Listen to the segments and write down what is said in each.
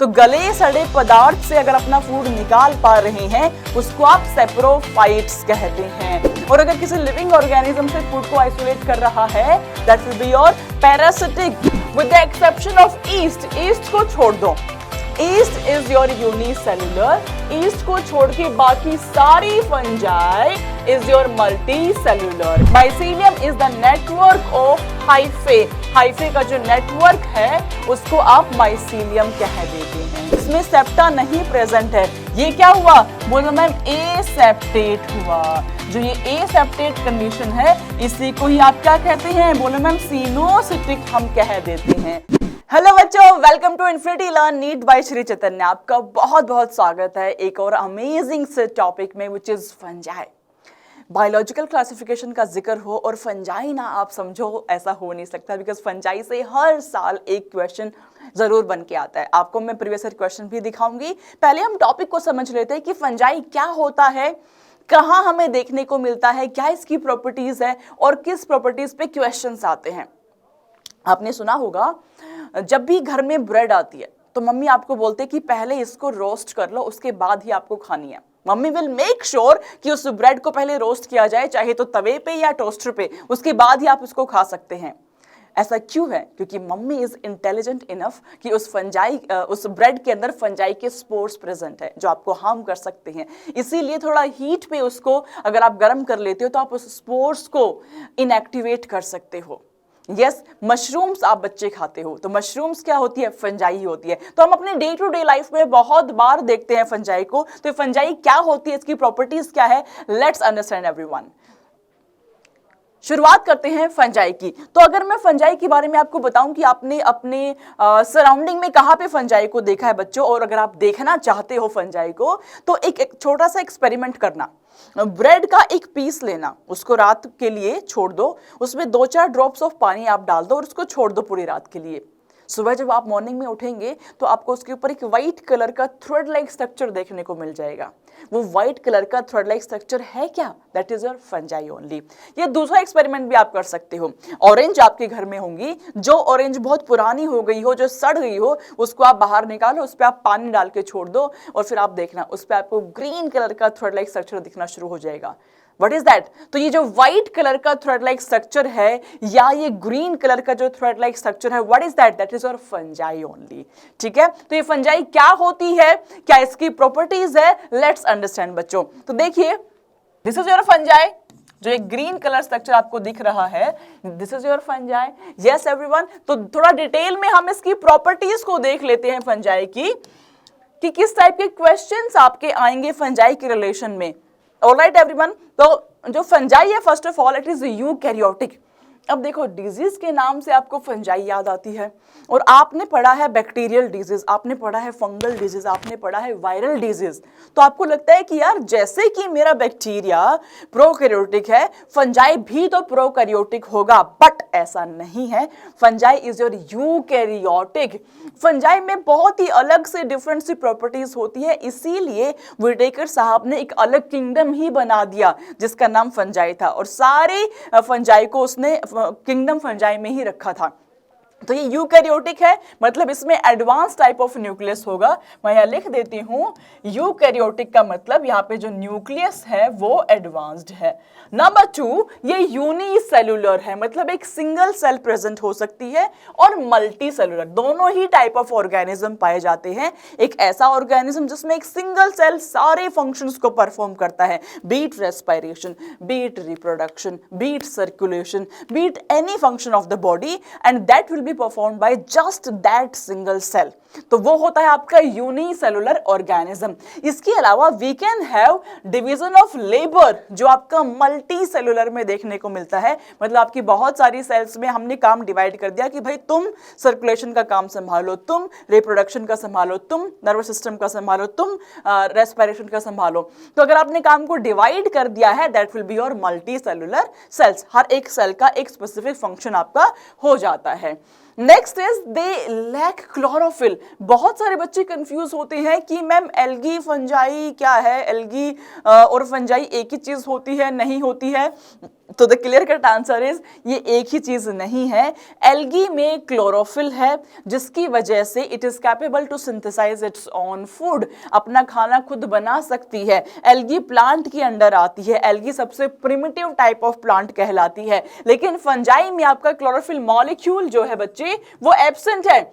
तो गले सड़े पदार्थ से अगर अपना फूड निकाल पा रहे हैं उसको आप सेप्रोफाइट्स कहते हैं। और अगर किसी लिविंग ऑर्गेनिज्म से फूड को आइसोलेट कर रहा है that will be your parasitic with the exception of east. East को छोड़ दो, east is your unicellular. East को छोड़ के बाकी सारी fungi is your multi cellular. Mycelium is the network of hyphae. Hyphae का जो नेटवर्क है उसको आप माइसीलियम कह देते हैं। इसमें सेप्टा नहीं प्रेजेंट है। ये क्या हुआ? बोलो मैम एसेप्टेट हुआ। जो ये एसेप्टेट कंडीशन है इसी को ही आप क्या कहते हैं? बोलो मैम सिनोसिटिक हम कह देते हैं। हेलो बच्चों, welcome to Infinity Learn NEET by Shri Chaitanya. आपका बहुत बहुत स्वागत है एक और अमेजिंग से टॉपिक में which is fungi. Biological classification का जिक्र हो और फंजाई ना आप समझो, ऐसा हो नहीं सकता, बिकॉज फंजाई से हर साल एक क्वेश्चन जरूर बन के आता है। आपको मैं प्रीवियस ईयर क्वेश्चन भी दिखाऊंगी। पहले हम टॉपिक को समझ लेते हैं कि फंजाई क्या होता है, कहाँ हमें देखने को मिलता है, क्या इसकी प्रॉपर्टीज है और किस प्रॉपर्टीज पे क्वेश्चंस आते हैं। आपने सुना होगा जब भी घर में ब्रेड आती है तो मम्मी आपको बोलते हैं कि पहले इसको रोस्ट कर लो, उसके बाद ही आपको खानी है। मम्मी विल मेक श्योर कि उस ब्रेड को पहले रोस्ट किया जाए, चाहे तो तवे पे या टोस्टर पे, उसके बाद ही आप उसको खा सकते हैं। ऐसा क्यों है? क्योंकि मम्मी इज इंटेलिजेंट इनफ कि उस ब्रेड के अंदर फंजाई के स्पोर्स प्रेजेंट है जो आपको हार्म कर सकते हैं। इसीलिए थोड़ा हीट पे उसको अगर आप गर्म कर लेते हो तो आप उस स्पोर्स को इनएक्टिवेट कर सकते हो। यस, मशरूम्स आप बच्चे खाते हो तो मशरूम्स क्या होती है? फंजाई होती है। तो हम अपने डे टू डे लाइफ में बहुत बार देखते हैं फंजाई को। तो फंजाई क्या होती है, इसकी प्रॉपर्टीज क्या है, लेट्स अंडरस्टैंड एवरीवन। शुरुआत करते हैं फंजाई की। तो अगर मैं फंजाई के बारे में आपको बताऊं कि आपने अपने सराउंडिंग में कहां पे फंजाई को देखा है बच्चों, और अगर आप देखना चाहते हो फंजाई को तो एक छोटा सा एक्सपेरिमेंट करना। ब्रेड का एक पीस लेना, उसको रात के लिए छोड़ दो, उसमें 2-4 ड्रॉप्स ऑफ पानी आप डाल दो और उसको छोड़ दो पूरी रात के लिए। सुबह जब आप मॉर्निंग में उठेंगे तो आपको उसके ऊपर एक व्हाइट कलर का थ्रेड लाइक स्ट्रक्चर देखने को मिल जाएगा। वो व्हाइट कलर का थ्रेड लाइक स्ट्रक्चर है क्या? That is your fungi only. ये दूसरा एक्सपेरिमेंट भी आप कर सकते हो। ऑरेंज आपके घर में होंगी, जो ऑरेंज बहुत पुरानी हो गई हो, जो सड़ गई हो, उसको आप बाहर निकालो, उस पर आप पानी डाल के छोड़ दो और फिर आप देखना उस पर आपको ग्रीन कलर का थ्रेड लाइक स्ट्रक्चर दिखना शुरू हो जाएगा। What is that? तो ये जो व्हाइट कलर का थ्रेड लाइक स्ट्रक्चर है या ये ग्रीन कलर का जो थ्रेड लाइक स्ट्रक्चर है, what is that? That is your fungi only. ठीक है, तो ये फंजाई क्या होती है, क्या इसकी प्रॉपर्टीज है, लेट्स अंडरस्टैंड बच्चों। तो देखिए, दिस इज योर फंजाई। जो एक ग्रीन कलर स्ट्रक्चर आपको दिख रहा है, this is your fungi. Yes everyone, तो थोड़ा डिटेल में हम इसकी प्रॉपर्टीज को देख लेते हैं फंजाई की, कि किस टाइप के क्वेश्चंस आपके आएंगे फंजाई के रिलेशन में। ऑलराइट एवरीवन, तो जो फंजाई है first of all it is eukaryotic. अब देखो, डिजीज के नाम से आपको फंजाई याद आती है, और आपने पढ़ा है बैक्टीरियल डिजीज, आपने पढ़ा है फंगल डिजीज, आपने पढ़ा है वायरल डिजीज। तो आपको लगता है कि यार जैसे कि मेरा बैक्टीरिया प्रोकैरियोटिक है, फंजाई भी तो प्रोकैरियोटिक होगा, बट ऐसा नहीं है। Fungi is your eukaryotic. Fungi में बहुत ही अलग से डिफरेंट सी प्रॉपर्टीज होती है, इसीलिए विटेकर साहब ने एक अलग किंगडम ही बना दिया जिसका नाम फंजाई था, और सारे फंजाई को उसने किंगडम फंजाई में ही रखा था। तो ये यूकैरियोटिक है, मतलब इसमें एडवांस टाइप ऑफ न्यूक्लियस होगा। मैं यहाँ लिख देती हूँ, यूकैरियोटिक का मतलब यहाँ पे जो न्यूक्लियस है वो एडवांस्ड है। नंबर 2, ये यूनिसेल्युलर है, मतलब एक सिंगल सेल प्रेजेंट हो सकती है, और मल्टी सेल्युलर, दोनों ही टाइप ऑफ ऑर्गेनिज्म पाए जाते हैं। एक ऐसा ऑर्गेनिज्म जिसमें एक सिंगल सेल सारे फंक्शंस को परफॉर्म करता है, be it respiration, be it reproduction, be it circulation, be it any function of the body, and that will be performed by just that single cell. तो वो होता है आपका यूनिसेल्युलर ऑर्गेनिज्म। इसके अलावा we can have division of labour, जो आपका मल्टी सेलुलर में देखने को मिलता है। मतलब आपकी बहुत सारी सेल्स में हमने काम डिवाइड कर दिया कि भाई तुम सर्कुलेशन का काम संभालो, तुम रिप्रोडक्शन का संभालो, तुम नर्वस सिस्टम का संभालो, तुम रेस्पिरेशन का संभालो। तो अगर आपने काम को डिवाइड कर दिया है, that will be your multicellular cells. हर एक सेल का एक स्पेसिफिक फंक्शन आपका हो जाता है। Next is they lack chlorophyll. बहुत सारे बच्चे कंफ्यूज होते हैं कि मैम एल्गी फंजाई क्या है, एल्गी और फंजाई एक ही चीज होती है, नहीं होती है। तो the clear cut answer is ये एक ही चीज नहीं है। एल्गी में क्लोरोफिल है जिसकी वजह से it is capable to synthesize its own food, अपना खाना खुद बना सकती है। एल्गी प्लांट के अंडर आती है, एल्गी सबसे प्रिमिटिव टाइप ऑफ प्लांट कहलाती है, लेकिन फंजाई में आपका क्लोरोफिल मॉलिक्यूल जो है बच्चे वो एब्सेंट है।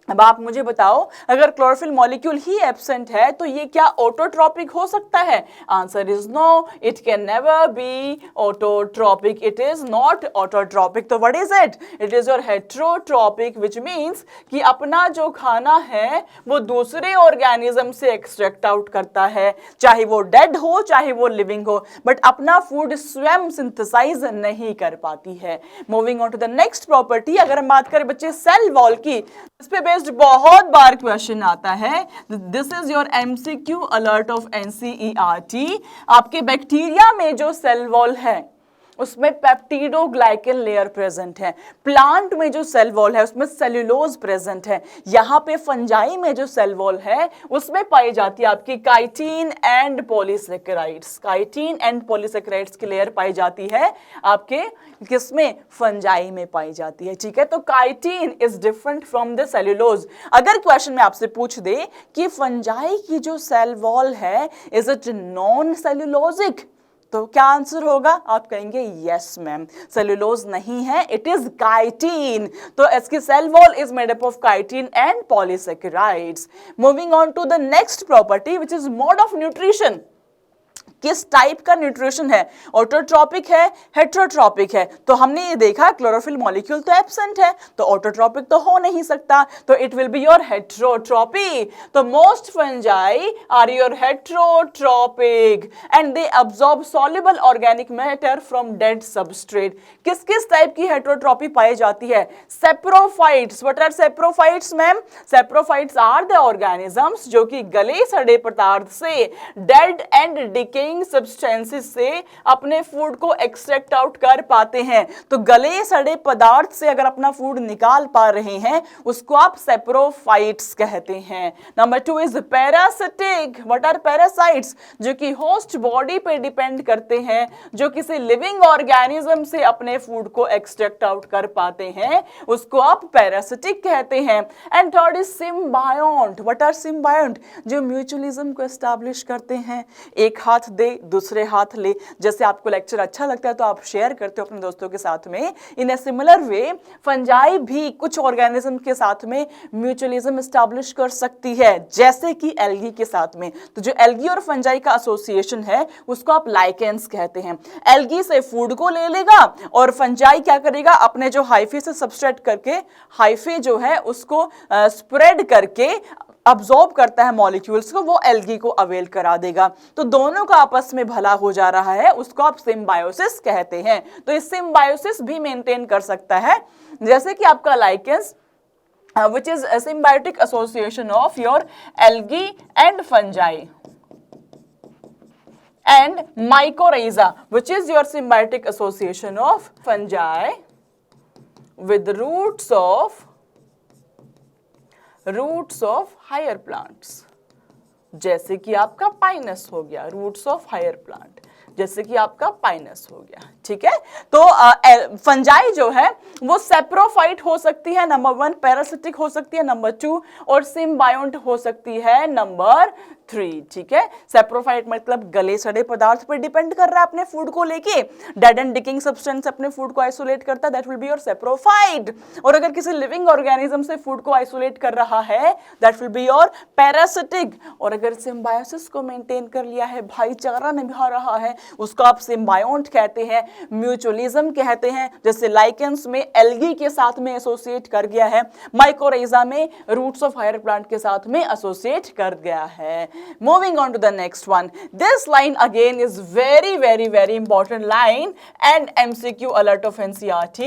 अब आप मुझे बताओ, अगर क्लोरोफिल मॉलिक्यूल ही एब्सेंट है तो ये क्या ऑटोट्रॉपिक हो सकता है? Answer is no, it can never be autotrophic, it is not autotrophic. तो what is it? It is your heterotrophic, which means कि अपना जो खाना है वो दूसरे ऑर्गेनिज्म से एक्सट्रैक्ट आउट करता है, चाहे वो डेड हो चाहे वो लिविंग हो, बट अपना फूड स्वयं सिंथेसाइज नहीं कर पाती है। Moving on to the next property, अगर हम बात करें बच्चे सेल वॉल की, इस पे बहुत बार क्वेश्चन आता है। This is your MCQ alert of NCERT. आपके बैक्टीरिया में जो सेल वॉल है उसमें पेप्टिडोग्लाइकन लेयर प्रेजेंट है। प्लांट में जो सेल वॉल है उसमें सेल्यूलोज प्रेजेंट है। यहाँ पे फंजाई में जो सेल वॉल है उसमें पाई जाती है आपकी chitin and polysaccharides. Chitin and polysaccharides की लेयर पाई जाती है आपके किसमें? फंजाई में पाई जाती है। ठीक है, तो chitin is different from the cellulose. अगर क्वेश्चन में आपसे पूछ दे कि फंजाई की जो सेल वॉल है इज इट नॉन सेल्यूलोजिक, तो क्या आंसर होगा? आप कहेंगे यस मैम, सेल्यूलोज नहीं है, इट इज काइटिन। तो इसकी cell wall is made up of chitin and polysaccharides. Moving on to the next property which is mode of nutrition. किस टाइप का न्यूट्रिशन है? ऑटोट्रॉपिक है, हेट्रोट्रॉपिक है? तो हमने ये देखा क्लोरोफिल मॉलिक्यूल तो एब्सेंट है, तो ऑटोट्रॉपिक तो हो नहीं सकता, तो it will be your heterotrophy. तो most fungi are your heterotrophic and they absorb soluble organic matter from dead substrate. किस किस टाइप की हेट्रोट्रॉपी पाई जाती है? Saprophytes. What are saprophytes ma'am? Saprophytes are the organisms जो कि गले सड़े पदार्थ से, डेड एंड डिकेइंग सब्सटेंसेस से अपने फूड को एक्सट्रैक्ट आउट कर पाते हैं। तो गले सड़े पदार्थ से अगर अपना फूड निकाल पा रहे हैं उसको आप सेप्रोफाइट्स कहते हैं। Number 2 is parasitic. What are parasites? जो कि होस्ट बॉडी पे डिपेंड करते हैं, जो किसी लिविंग ऑर्गेनिज्म से अपने फूड को एक्सट्रैक्ट आउट कर पाते हैं, उसको आप पैरासिटिक कहते हैं। And third is symbiont. What are symbiont? जो म्यूचुअलिज्म को एस्टैब्लिश करते हैं, एक हाथ दे दूसरे हाथ ले। जैसे आपको लेक्चर अच्छा लगता है तो आप शेयर करते हो अपने दोस्तों के साथ में। इन ए सिमिलर वे फंजाई भी कुछ ऑर्गेनिज्म के साथ में म्यूचुअलिज्म एस्टैब्लिश कर सकती है, जैसे कि एल्गी के साथ में। तो जो एल्गी और फंजाई का एसोसिएशन है उसको आप लाइकेंस कहते हैं। एल्गी से फूड को ले लेगा और फंजाई क्या करेगा? अपने जो हाइफे से सबस्ट्रेट करके, हाइफे जो है उसको स्प्रेड करके अब्सॉर्ब करता है मॉलिक्यूल्स को, वो एल्गी को अवेल करा देगा। तो दोनों का आपस में भला हो जा रहा है, उसको आप सिम्बायोसिस कहते हैं। तो इस सिम्बायोसिस भी मेंटेन कर सकता है, जैसे कि आपका lichens which is a symbiotic association of your algae and fungi, and mycorrhiza which is your symbiotic association of fungi with roots of higher plants, जैसे कि आपका पाइनस हो गया, रूट्स ऑफ हायर प्लांट, जैसे कि आपका पाइनस हो गया। ठीक है, तो फंजाई जो है वो सेप्रोफाइट हो सकती है, नंबर 1, पैरासिटिक हो सकती है नंबर 2, और सिम्बायोंट हो सकती है नंबर 3। ठीक है, सेप्रोफाइट मतलब गले सड़े पदार्थ पर डिपेंड कर रहा है अपने फूड को लेके, डेड एंड डिकिंग सब्सटेंस अपने फूड को आइसोलेट करता है, that will be your saprophyte. और अगर किसी लिविंग ऑर्गेनिज्म से फूड को आइसोलेट कर रहा है that will be your parasitic. और अगर सिम्बायोसिस को मेंटेन कर लिया है, भाईचारा निभा रहा है, उसको आप सिम्बायोंट कहते हैं, म्यूचुअलिज्म कहते हैं। जैसे लाइकेंस में एल्गी के साथ में एसोसिएट कर गया है, माइकोराइजा में रूट्स ऑफ हायर प्लांट के साथ में एसोसिएट कर गया है। Moving on to the next one. This line again is very important line and MCQ alert of NCERT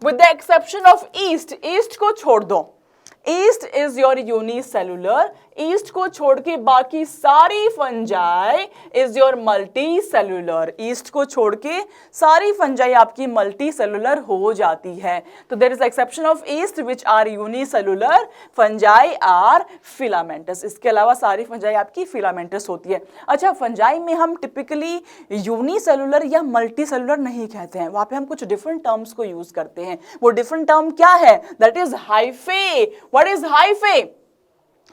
with the exception of East. East को छोड़ दो, east is your unicellular, east को छोड़ के बाकी सारी fungi is your multi cellular, east को छोड़ के सारी फंजाई आपकी मल्टी सेलुलर हो जाती है। तो there is exception of yeast which are unicellular, fungi are filamentous, इसके अलावा सारी फंजाई आपकी फिलामेंटस होती है। अच्छा, फंजाई में हम टिपिकली यूनिसेलुलर या मल्टी सेलुलर नहीं कहते हैं, वहां पे हम कुछ डिफरेंट टर्म्स को यूज करते हैं। वो डिफरेंट टर्म क्या है? That is hyphae. What is hyphae?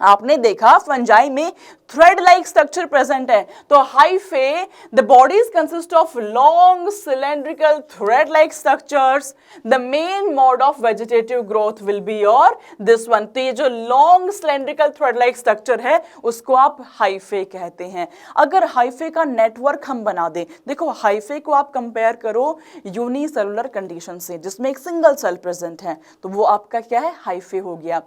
आपने देखा फंजाई में थ्रेड लाइक स्ट्रक्चर प्रेजेंट है, तो hyphae the bodies consist of long cylindrical thread like structures, the main mode of vegetative growth will be your this one. तो ये जो long cylindrical thread like structure है उसको आप hyphae कहते हैं। अगर हाइफे का नेटवर्क हम बना दें, देखो हाइफे को आप कंपेयर करो यूनिसेलुलर कंडीशन से जिसमें एक सिंगल सेल प्रेजेंट है, तो वो आपका क्या है? हाइफे हो गया।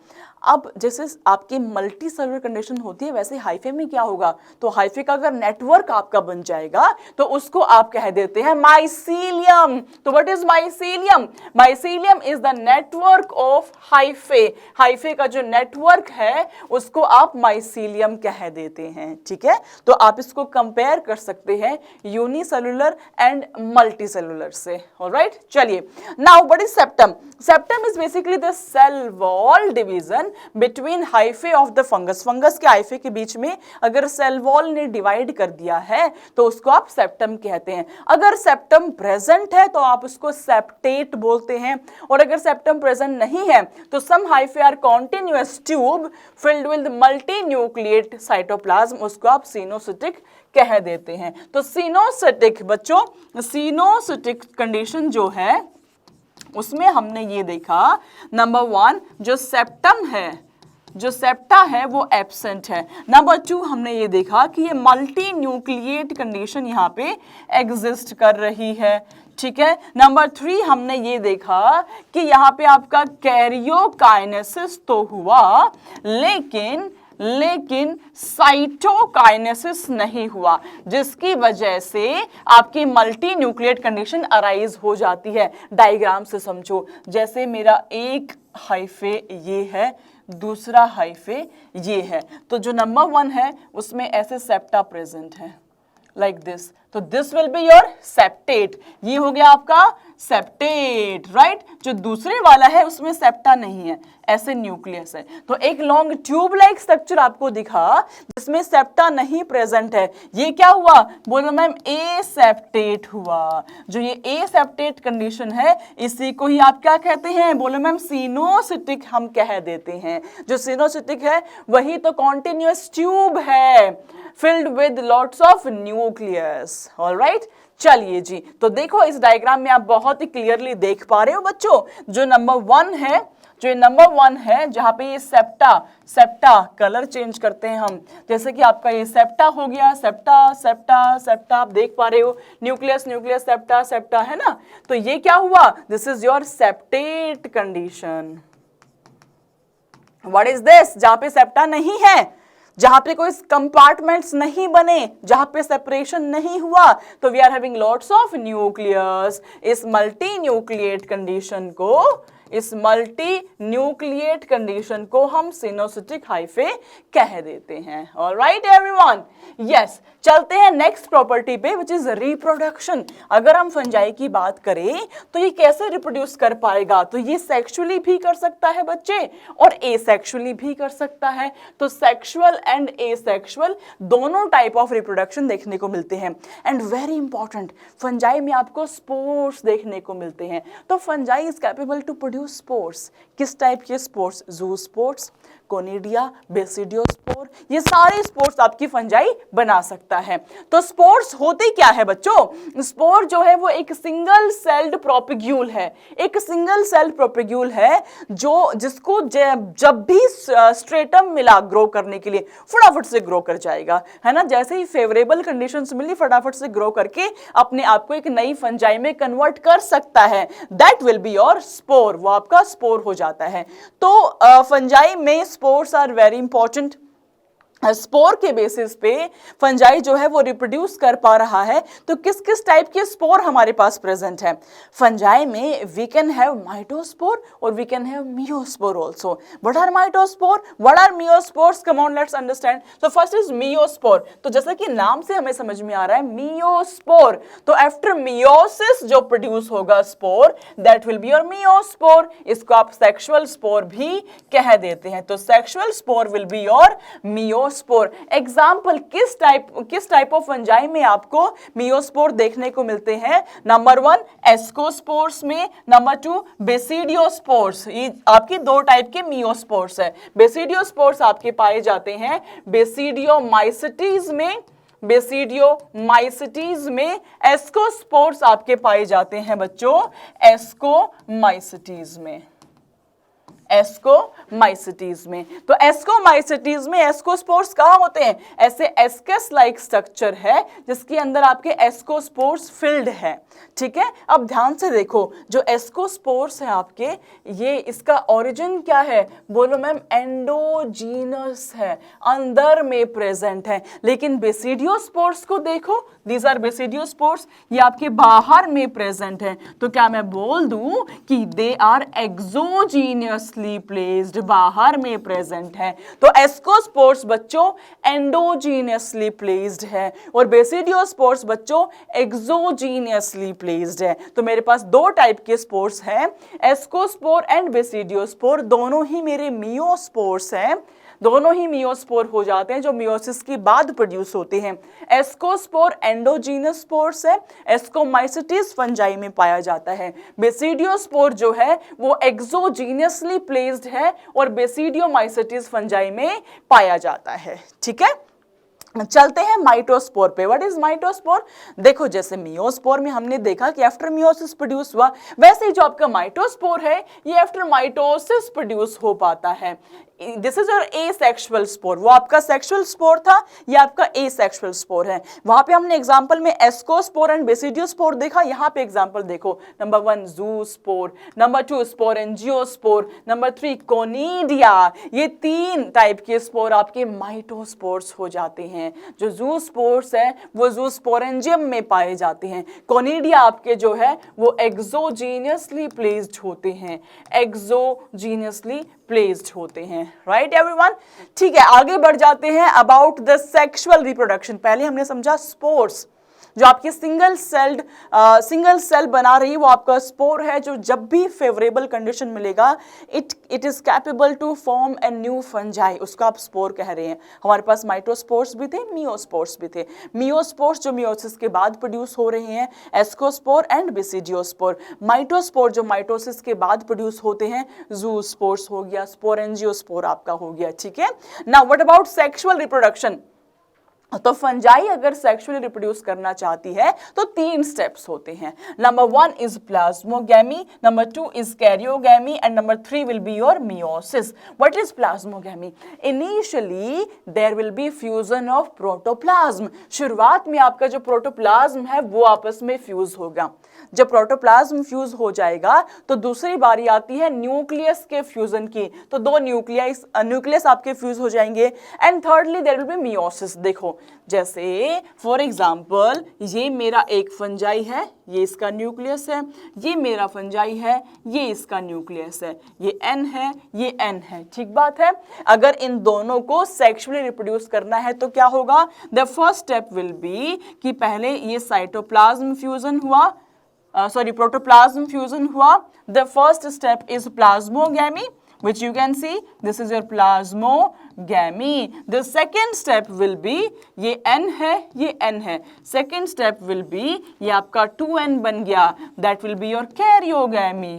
अब जैसे आपकी मल्टी सेलुलर कंडीशन होती है वैसे हाइफे में क्या होगा? तो हाइफे का अगर नेटवर्क आपका बन जाएगा तो उसको आप कह देते हैं माइसीलियम। तो what is mycelium? Mycelium is the network of hyphae. Hyphae का जो नेटवर्क है उसको आप माइसीलियम कह देते हैं, ठीक है। तो आप इसको कंपेयर कर सकते हैं यूनिसेलुलर एंड मल्टी सेलुलर से। ऑलराइट, चलिए now what is septum? Septum is basically the cell wall division between hyphae of the fungus. Fungus के हाइफे के बीच में अगर सेल वॉल ने डिवाइड कर दिया है तो उसको आप सेप्टम कहते हैं। अगर सेप्टम प्रेजेंट है तो आप उसको सेप्टेट बोलते हैं, और अगर सेप्टम प्रेजेंट नहीं है तो some hyphae are continuous tube filled with multinucleate cytoplasm, उसको आप सिनोसिटिक कह देते हैं। तो सिनोसिटिक बच्चों, सिनोसिटिक कंडीशन जो है उसमें हमने ये देखा नंबर 1 जो सेप्टम है, जो सेप्टा है वो एब्सेंट है। नंबर 2 हमने ये देखा कि ये मल्टी न्यूक्लिएट कंडीशन यहाँ पे एग्जिस्ट कर रही है, ठीक है। नंबर 3 हमने ये देखा कि यहाँ पे आपका कैरियोकाइनेसिस तो हुआ लेकिन साइटोकाइनेसिस नहीं हुआ, जिसकी वजह से आपकी मल्टी न्यूक्लिएट कंडीशन अराइज हो जाती है। डायग्राम से समझो, जैसे मेरा एक हाइफे ये है, दूसरा हाइफे ये है, तो जो नंबर 1 है उसमें ऐसे सेप्टा प्रेजेंट है लाइक दिस, तो this will be your septate. ये हो गया आपका सेप्टेट, राइट। जो दूसरे वाला है उसमें सेप्टा नहीं है, ऐसे न्यूक्लियस है। तो एक लॉन्ग ट्यूब लाइक स्ट्रक्चर आपको दिखा जिसमें सेप्टा नहीं प्रेजेंट है, ये क्या हुआ? बोलो मैम एसेप्टेट हुआ। जो ये एसेप्टेट कंडीशन है इसी को ही आप क्या कहते हैं? बोलो मैम सिनोसिटिक हम कह देते हैं। जो सिनोसिटिक है वही तो कॉन्टिन्यूअस ट्यूब है filled with lots of nucleus. Alright, चलिए जी, तो देखो इस डायग्राम में आप बहुत ही क्लियरली देख पा रहे हो बच्चों, जो नंबर 1 है, जो नंबर 1 है जहां पे ये सेप्टा कलर चेंज करते हैं हम, जैसे कि आपका ये सेप्टा हो गया, सेप्टा आप देख पा रहे हो, न्यूक्लियस सेप्टा है ना। तो ये क्या हुआ? This is your septate condition. What is this? जहां पे सेप्टा नहीं है, जहां पे कोई कंपार्टमेंट्स नहीं बने, जहां पे सेपरेशन नहीं हुआ, तो we are having lots of nucleus. इस मल्टी न्यूक्लिएट कंडीशन को, इस मल्टी न्यूक्लिएट कंडीशन को हम सिनोसिटिक हाइफे कह देते हैं। Alright everyone, yes. चलते हैं नेक्स्ट प्रॉपर्टी पे विच इज रिप्रोडक्शन। अगर हम फंजाई की बात करें तो ये कैसे रिप्रोड्यूस कर पाएगा? तो ये सेक्सुअली भी कर सकता है बच्चे और एसेक्सुअली भी कर सकता है। तो सेक्सुअल एंड एसेक्सुअल दोनों टाइप ऑफ रिप्रोडक्शन देखने को मिलते हैं। एंड वेरी इंपॉर्टेंट, फंजाई में आपको स्पोर्स देखने को मिलते हैं। तो fungi is capable to produce spores. किस टाइप के spores? Zoo spores, conidia, basidiospore, ये सारे स्पोर्स आपकी फंजाई बना सकता है। तो स्पोर्स होते क्या है बच्चों? स्पोर जो है वो एक सिंगल सेल्ड प्रोपेग्यूल है, एक सिंगल सेल प्रोपेग्यूल है जो जिसको जब भी स्ट्रेटम मिला ग्रो करने के लिए फटाफट से ग्रो कर जाएगा, है ना। जैसे ही फेवरेबल कंडीशंस मिली फटाफट से ग्रो करके अपने आप को एक नई फंजाई में कन्वर्ट कर सकता है। That will be your spore, वो आपका स्पोर हो जाता है। तो फंजाई में spores are very important. Spore के बेसिस पे फंजाई जो है वो रिप्रोड्यूस कर पा रहा है। तो किस किस टाइप के स्पोर हमारे पास प्रेजेंट है फंजाई में? वी कैन हैव माइटोस्पोर और we can have meiospore also. What are mitospore, what are meiospores? Come on let's understand. तो फर्स्ट इज मियोस्पोर। तो जैसा कि नाम से हमें समझ में आ रहा है मियोस्पोर, तो आफ्टर मियोसिस जो प्रोड्यूस होगा spore that will be your meiospore. इसको आप सेक्सुअल स्पोर भी कह देते हैं। तो sexual spore will be your meiospore. Example किस टाइप ऑफ फंजाई में आपको मियोस्पोर देखने को मिलते हैं? नंबर 1 एस्कोस्पोर्स में, नंबर 2 बेसिडियोस्पोर्स। ये आपकी दो टाइप के मियोस्पोर्स है। बेसिडियोस्पोर्स आपके पाए जाते हैं बेसिडियोमाइसिटीज में, बेसिडियोमाइसिटीज में। एस्कोस्पोर्स आपके पाए जाते हैं बच्चों एस्कोमाइसिटीज में, एस्कोमाइसिटीज में। तो एस्कोमाइसिटीज में एस्कोस्पोर्स कहां होते हैं? ऐसे एस्कस लाइक स्ट्रक्चर है जिसके अंदर आपके एस्कोस्पोर्स फिल्ड है। ठीक है, अब ध्यान से देखो, जो एस्कोस्पोर्स है आपके, ये इसका ओरिजिन क्या है? बोलो मैम, एंडोजीनस है, अंदर में प्रेजेंट है। लेकिन बेसिडियोस्पोर्स को देखो, दीज आर बेसिडियोस्पोर्स, ये आपके बाहर में प्रेजेंट है। तो क्या मैं बोल दूं कि दे आर एक्सोजीनियसली प्लेस्ड, बाहर में प्रेजेंट है। तो एस्कोस्पोर्स बच्चों एंडोजीनियसली प्लेस्ड है और बेसिडियोस्पोर्स बच्चों एक्सोजीनियसली प्लेस्ड है। तो मेरे पास दो टाइप के स्पोर्स हैं, एस्कोस्पोर एंड बेसिडियोस्पोर। दोनों ही मेरे मियोस्पोर्स हैं, दोनों ही मियोस्पोर हो जाते हैं जो मियोसिस के बाद प्रोड्यूस होते हैं। एस्कोस्पोर एंडोजीनस स्पोर्स है, एस्कोमाइसिटीज फंजाई में पाया जाता है। बेसिडियोस्पोर जो है वो एक्सोजीनियसली प्लेस्ड है और बेसिडियोमाइसिटीज फंजाई में पाया जाता है। ठीक है, चलते हैं माइटोस्पोर पे। What is mitospore? देखो, जैसे मियोस्पोर में हमने देखा कि आफ्टर मियोसिस प्रोड्यूस हुआ, वैसे ही जो आपका माइटोस्पोर है ये आफ्टर माइटोसिस प्रोड्यूस हो पाता है। This is your asexual spore. वो आपका सेक्सुअल स्पोर था, ये आपका एसेक्सुअल स्पोर है। वहां पे हमने एग्जांपल में एस्कोस्पोर एंड बेसिडियोस्पोर देखा। यहाँ पे एग्जांपल देखो, number 1 ज़ूस्पोर, number 2 sporangiospore, number 3 conidia. ये 3 टाइप के स्पोर आपके माइटोस्पोर्स हो जाते हैं। जो ज़ूस्पोर्स है वो ज़ूस्पोरेंजियम में पाए जाते हैं। कोनिडिया आपके जो है वो एक्सोजीनियसली प्लेस्ड होते हैं, एक्सोजीनियसली प्लेस्ड होते हैं। Right everyone? ठीक है, आगे बढ़ जाते हैं अबाउट द सेक्सुअल रिप्रोडक्शन। पहले हमने समझा स्पोर्स, जो आपकी सिंगल सेल बना रही है वो आपका स्पोर है, जो जब भी फेवरेबल कंडीशन मिलेगा it is capable to form a new fungi, उसका आप स्पोर कह रहे हैं। हमारे पास माइटोस्पोर्स भी थे, मियोस्पोर्स भी थे। मियोस्पोर्स जो मियोसिस के बाद प्रोड्यूस हो रहे हैं, एस्कोस्पोर एंड बेसिडियोस्पोर। माइटोस्पोर जो माइटोसिस के बाद प्रोड्यूस होते हैं, ज़ूस्पोर्स हो गया, स्पोरेंजियोस्पोर आपका हो गया। ठीक है, now what about sexual reproduction? तो फंजाई अगर सेक्सुअली रिप्रोड्यूस करना चाहती है तो 3 स्टेप्स होते हैं। Number 1 is plasmogamy, number 2 is karyogamy and number 3 will be your meiosis. What is plasmogamy? Initially there will be fusion of protoplasm. शुरुआत में आपका जो प्रोटोप्लाज्म है वो आपस में फ्यूज होगा। जब प्रोटोप्लाज्म फ्यूज हो जाएगा तो दूसरी बारी आती है न्यूक्लियस के फ्यूजन की। तो 2 न्यूक्लियस आपके फ्यूज हो जाएंगे and thirdly there will be meiosis. देखो, जैसे फॉर एग्जांपल ये मेरा एक फंजाई है, ये इसका न्यूक्लियस है, ये मेरा फंजाई है, ये इसका न्यूक्लियस है, ये N है, ये N है। ठीक बात है। अगर इन दोनों को सेक्सुअली रिप्रोड्यूस करना है तो क्या होगा? The first step will be कि पहले ये साइटोप्लाज्म फ्यूजन हुआ, protoplasm fusion हुआ. The first step is plasmogamy, which you can see. This is your plasmogamy. The second step will be, ये N है, ये N है. Second step will be, ये आपका 2N बन गया. That will be your karyogamy.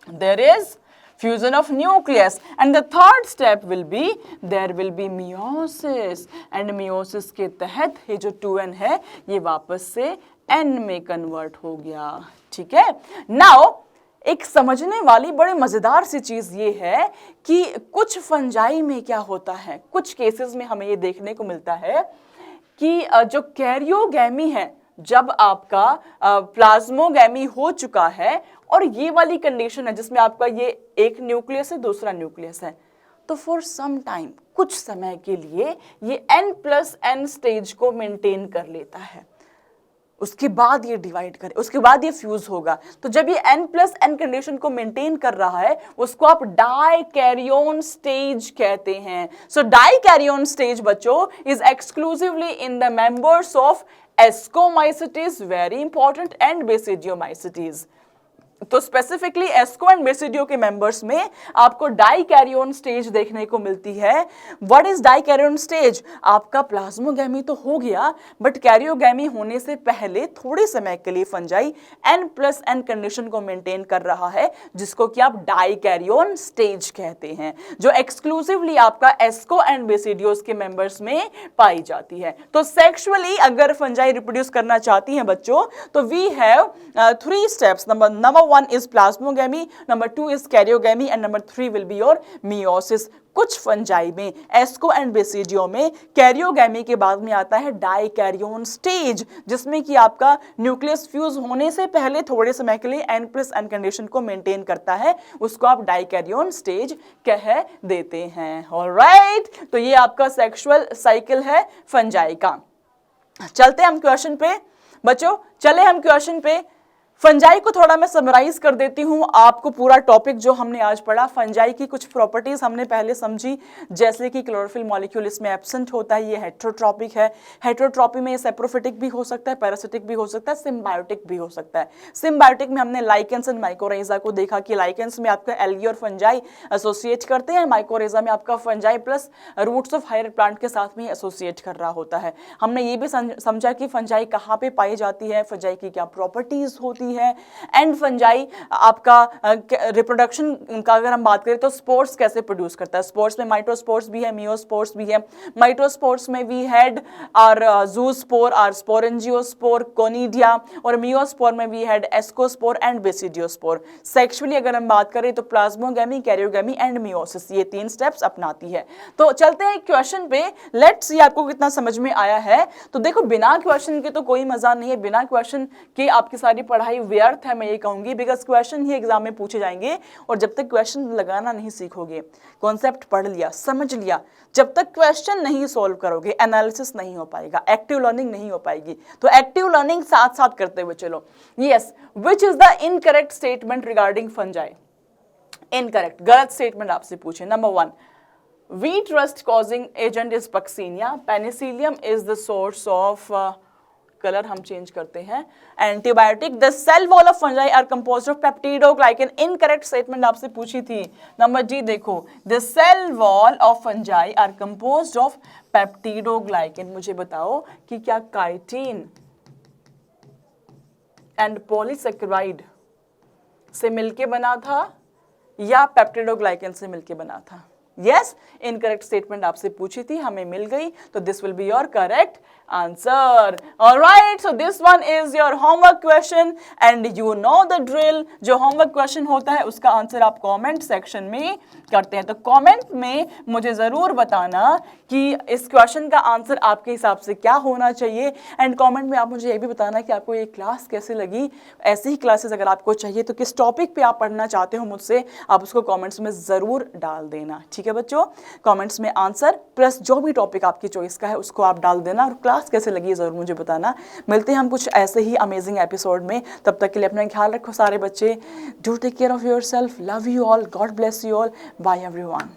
There is fusion of nucleus, and the third step will be there will be meiosis, and meiosis के तहत ये जो 2N है ये वापस से N में कन्वर्ट हो गया. ठीक है. Now एक समझने वाली बड़ी मजेदार सी चीज ये है कि कुछ फंजाई में क्या होता है, कुछ केसेस में हमें ये देखने को मिलता है कि जो कैरियोगैमी है, जब आपका प्लाज्मोगैमी हो चुका है और ये वाली कंडीशन है जिसमें आपका ये एक न्यूक्लियस है, दूसरा न्यूक्लियस है, तो फॉर सम टाइम, कुछ समय के लिए ये n+n स्टेज को मेंटेन कर लेता है, उसके बाद ये डिवाइड करे, उसके बाद ये फ्यूज होगा। तो जब ये n+n कंडीशन को मेंटेन कर रहा है उसको आप डाइकैरियोन स्टेज कहते हैं। सो डाइकैरियोन स्टेज बच्चों is exclusively in the members of ascomycetes, very important, and basidiomycetes. तो स्पेसिफिकली एस्को एंड बेसिडियो के मेंबर्स में आपको डाइकैरियोन स्टेज देखने को मिलती है। What is dikaryon stage? आपका प्लाज्मोगैमी तो हो गया, बट कैरियोगैमी होने से पहले थोड़े समय के लिए फंजाई n+n कंडीशन को मेंटेन कर रहा है, जिसको कि आप डाइकैरियोन स्टेज कहते हैं, जो एक्सक्लूसिवली आपका एस्को एंड बेसिडियोस के मेंबर्स में पाई जाती है। तो सेक्सुअली अगर फंजाई रिप्रोड्यूस करना चाहती हैं बच्चों, तो we have 3 steps. Number 1 is plasmogamy, number 2 is karyogamy, and number 3 will be your meiosis। कुछ फंजाई में, एस्को एंड बेसिडियो में, कैरियोगैमी के बाद में आता है डाइकैरियोन स्टेज, जिसमें कि आपका न्यूक्लियस फ्यूज होने से पहले थोड़े समय के लिए n+n कंडीशन को मेंटेन करता है, उसको आप डाइकैरियोन स्टेज कह देते हैं। ऑलराइट, तो ये आपका सेक्सुअल साइकिल है फंजाई का। चलते हम क्वेश्चन पे बच्चों, चले हम क्वेश्चन पे। फंजाई को थोड़ा मैं समराइज कर देती हूं आपको, पूरा टॉपिक जो हमने आज पढ़ा। फंजाई की कुछ प्रॉपर्टीज हमने पहले समझी, जैसे कि क्लोरोफिल मॉलिक्यूल इसमें एब्सेंट होता है, ये हेटेरोट्रॉपिक है। हेटेरोट्रॉपी में सेप्रोफिटिक भी हो सकता है, पैरासिटिक भी हो सकता है, सिम्बायोटिक भी हो सकता है। सिम्बायोटिक में हमने लाइकेंस एंड माइकोरेजा को देखा कि लाइकेंस में आपका एल्गी और फंजाई एसोसिएट करते हैं, माइकोरेजा में आपका fungi plus roots of higher plant के साथ में एसोसिएट कर रहा होता है। हमने ये भी समझा कि फंजाई कहाँ पे पाई जाती है, फंजाई की क्या प्रॉपर्टीज होती है, एंड फंजाई आपका रिप्रोडक्शन का अगर हम बात करें तो स्पोर्स कैसे प्रोड्यूस करता है। स्पोर्स में माइटोस्पोर्स भी है, मियोस्पोर्स भी है। माइटोस्पोर्स में we had are zoospore, are sporangiospore, conidia, और मियोस्पोर में we had ascospore and basidiospore. Sexually अगर हम बात करें तो प्लाज्मोगैमी, कैरियोगैमी एंड मियोसिस, ये 3 स्टेप्स अपनाती है। तो चलते हैं क्वेश्चन पे, लेट्स सी आपको कितना समझ में आया है। तो देखो, बिना क्वेश्चन के तो कोई मजा नहीं है, बिना क्वेश्चन के आपकी सारी पढ़ाई व्यर्थ है, मैं ये कहूंगी, बिकॉज क्वेश्चन ही एग्जाम में पूछे जाएंगे, और जब तक क्वेश्चन लगाना नहीं सीखोगे, कॉन्सेप्ट पढ़ लिया, समझ लिया, जब तक क्वेश्चन नहीं सॉल्व करोगे, एनालिसिस नहीं हो पाएगा, एक्टिव लर्निंग नहीं हो पाएगी। तो एक्टिव लर्निंग साथ साथ करते हुए चलो। Yes, which is the incorrect statement regarding fungi? Incorrect, गलत स्टेटमेंट आपसे पूछे। Number 1, wheat rust causing agent is Puccinia, penicillium is the source of colour हम चेंज करते हैं, antibiotic. The cell wall of fungi are composed of peptidoglycan, incorrect statement आपसे पूछी थी। Number जी देखो, the cell wall of fungi are composed of peptidoglycan. मुझे बताओ कि क्या काइटिन एंड पॉलीसेकेराइड से मिलके बना था या पेप्टिडोग्लाइकन से मिलके बना था? यस, इनकरेक्ट स्टेटमेंट आपसे पूछी थी, हमें मिल गई, तो this will be your correct answer. Alright, so this one is your homework question and you know the drill. जो होमवर्क क्वेश्चन होता है उसका आंसर आप कमेंट सेक्शन में करते हैं। तो कमेंट में मुझे जरूर बताना कि इस क्वेश्चन का आंसर आपके हिसाब से क्या होना चाहिए, एंड कमेंट में आप मुझे ये भी बताना कि आपको ये क्लास कैसे लगी। ऐसी ही क्लासेस अगर आपको चाहिए तो किस टॉपिक पे आप पढ़ना चाहते हो मुझसे, आप उसको कमेंट्स में जरूर डाल देना। ठीक है बच्चों, कमेंट्स में आंसर प्लस जो भी टॉपिक आपकी चॉइस का है उसको आप डाल देना, और क्लास कैसे लगी जरूर मुझे बताना। मिलते हैं हम कुछ ऐसे ही अमेजिंग एपिसोड में, तब तक के लिए अपना ख्याल रखो सारे बच्चे। Do take care of yourself, love you all, God bless you all, bye everyone.